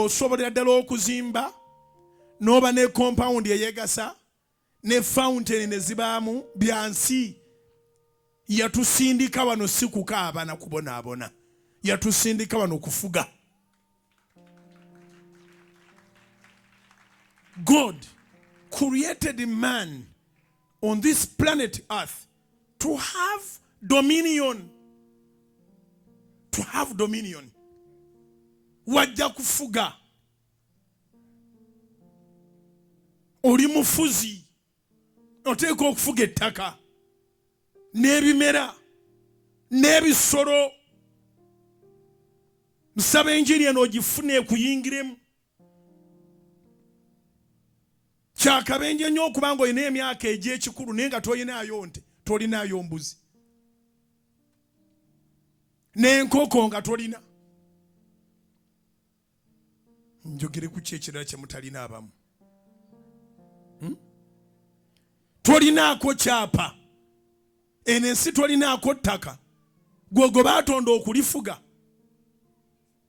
osobolera ddala okuzimba n'oba ne compound eyegasa ne fountain ne zibaamu byansi. Yatusindika wano si kukaaba na kubonaabona. Yatusindika wano kufuga. God created man on this planet Earth to have dominion. To have dominion. Wajja kufuga. Oli mufuzi. Oteeka okufuga ettaka. N'ebimera. N'ebisolo. Musaba enjiri eno ogifune ekuyingiremu. Kyakabenje nnyo okubanga olina emyaka egy'ekikulu naye nga tolinaayo nte, tolinaayo mbuzi. N'enkoko nga tolina. Njogere ku kyekirala kye mutalina abamu. Tolinaako kyapa. Eno ensi tolinaako ttaka. Gwe baatonda okulifuga.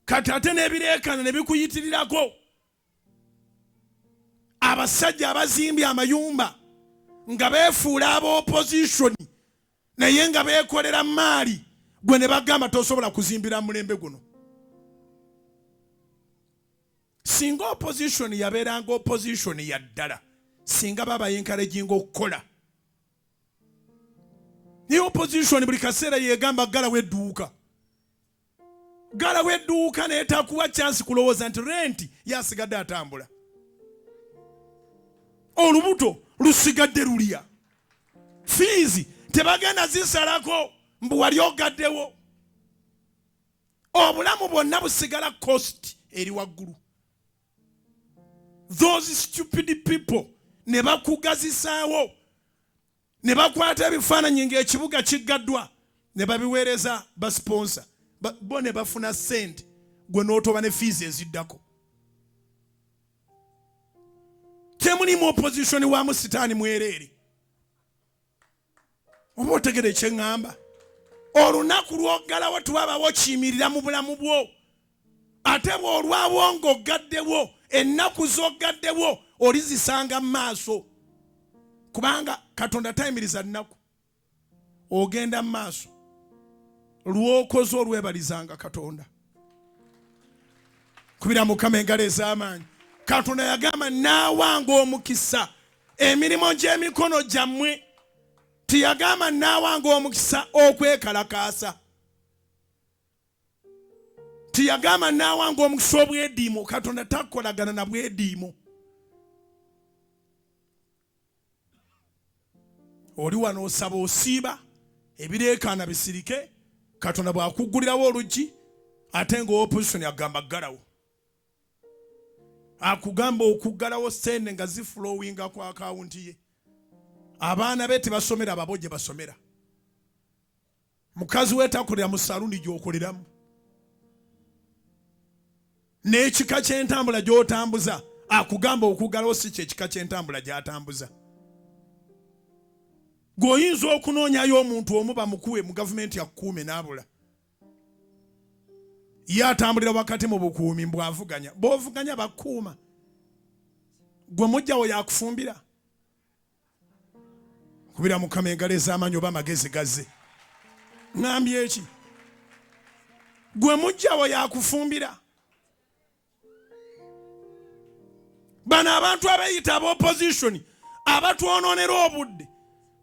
Kati ate n'ebireekana ne bikuyitirirako. Abasajja abazimbye amayumba nga beefuula ab'opposition naye nga beekolera maali gwe ne bagamba tosobola kuzimbira mulembe guno. Singa opposition yabeeranga opposition ya ddala singa baba encouraging okukola. Naye opposition buli kaseera yeegamba galawo edduuka. Galawo edduuka naye takuwa chance kulowooza nti renti yasigadde atambula. Olubuto lusigadde lulia. Fees tebagenda zisalako mbu wali ogaddewo. Obulamu bwonna busigala cost eri waggulu. Those stupid people ne bakugazisaawo ne bakwata ebifaananyi ng'ekibuga kiggaddwa ne babiweereza ba sponsor bo ne bafuna sente gwe n'otoba ne fees eziddako. Temulimu opposition wa sitaani mwereere. Oba otegere kye ŋŋamba. Olunaku lw'oggalawo tubabawo kiyimirira mu bulamu bwo. Ate bw'olwawo ng'oggaddewo ennaku z'oggaddewo olizisanga mu maaso. Kubanga Katonda tayimiriza nnaku. Ogenda mu maaso. Lw'okoze olwebalizanga Katonda. Kubira Mukama engalo ez'amaanyi. Katonda yagamba naawanga omukisa emirimu gy'emikono gyammwe. Tiyagamba naawanga omukisa okwekalakaasa. Tiyagamba naawanga omukisa obwediimo. Katonda takolagana na bwediimo. Oli wano osaba osiiba ebireekaana bisirike. Katonda bw'akuggulirawo oluggi ate nga opposition agamba ggalawo. Akugamba okuggalawo sente nga ziflowinga ku akawunti ye. Abaana be tebasomera babo gye basomera. Mukazi we takolera mu saluuni gy'okoleramu. N'ekika ky'entambula gy'otambuza akugamba okuggalawo si kyekika ky'entambula gy'atambuza. G'oyinza okunoonyayo omuntu omu bamukuwe mu gavumenti akukuume n'abula. Ye atambulira wakati mu bukuumi bw'avuganya. Bw'ovuganya bakuuma. Gwe mujjawo yakufumbira. Kubira Mukama engalo ez'amaanyi oba amagezi gazze. Ngambye eki? Gwe mujjawo yakufumbira. Bano abantu abayita ab'opposition abatwonoonera obudde.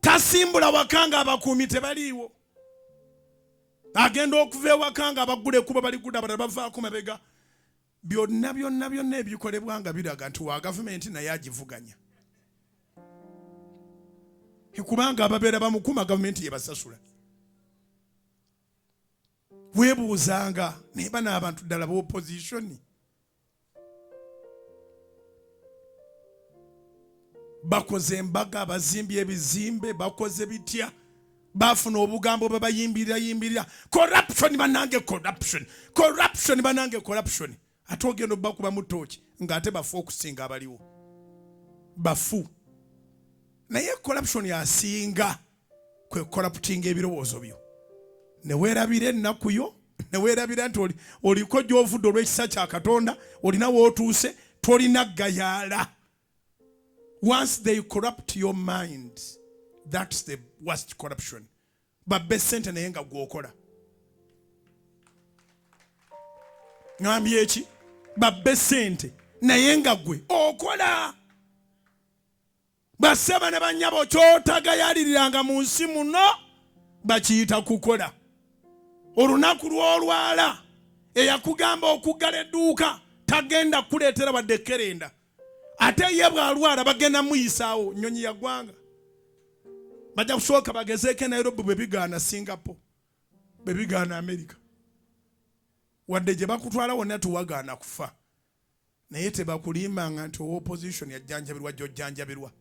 Tasimbula wakanga abakuumi tebaliiwo. Agenda okuva ewaka nga abaggula ekkubo baligudde abalala bavaako mabega. Byonna ebikolebwa nga biraga nti wa gavumenti naye agivuganya. Kubanga ababeera bamukuma gavumenti ye basasula. Weebuuzanga naye bano abantu ddala b'opposition. Bakoze embaga, bazimbye ebizimbe, bakoze bitya. Bafuna obugambo babayimbirira. Corruption banange corruption. Corruption banange corruption. Ate ogenda obakuba mu ttooki ng'ate bafu okusinga abaliwo. Bafu. Naye corruption yasinga kwe corrupting ebirowoozo byo. Ne weerabira ennaku yo ne weerabira nti oliko gy'ovudde olw'ekisa kya Katonda, olina w'otuuse, tolina gayaala. Once they corrupt your mind, that's the worst corruption. Babbe ssente naye nga gw'okola. Ngambye eki? Babbe ssente naye nga gwe okola. Baseba ne bannyabo ky'otagayaliriranga mu nsi muno bakiyita kukola. Olunaku lw'olwala eyakugamba okuggala edduuka tagenda kuleetera wadde kerenda. Ate ye bw'alwala bagenda muyisaawo nnyonyi ya ggwanga. Bajja kusooka bagezeeko Nairobi bwe bigaana Singapore, bwe bigaana America. Wadde gye bakutwala wonna tuwagaana kufa. Naye tebakulimbanga nti opposition yajjanjabirwa gy'ojjanjabirwa.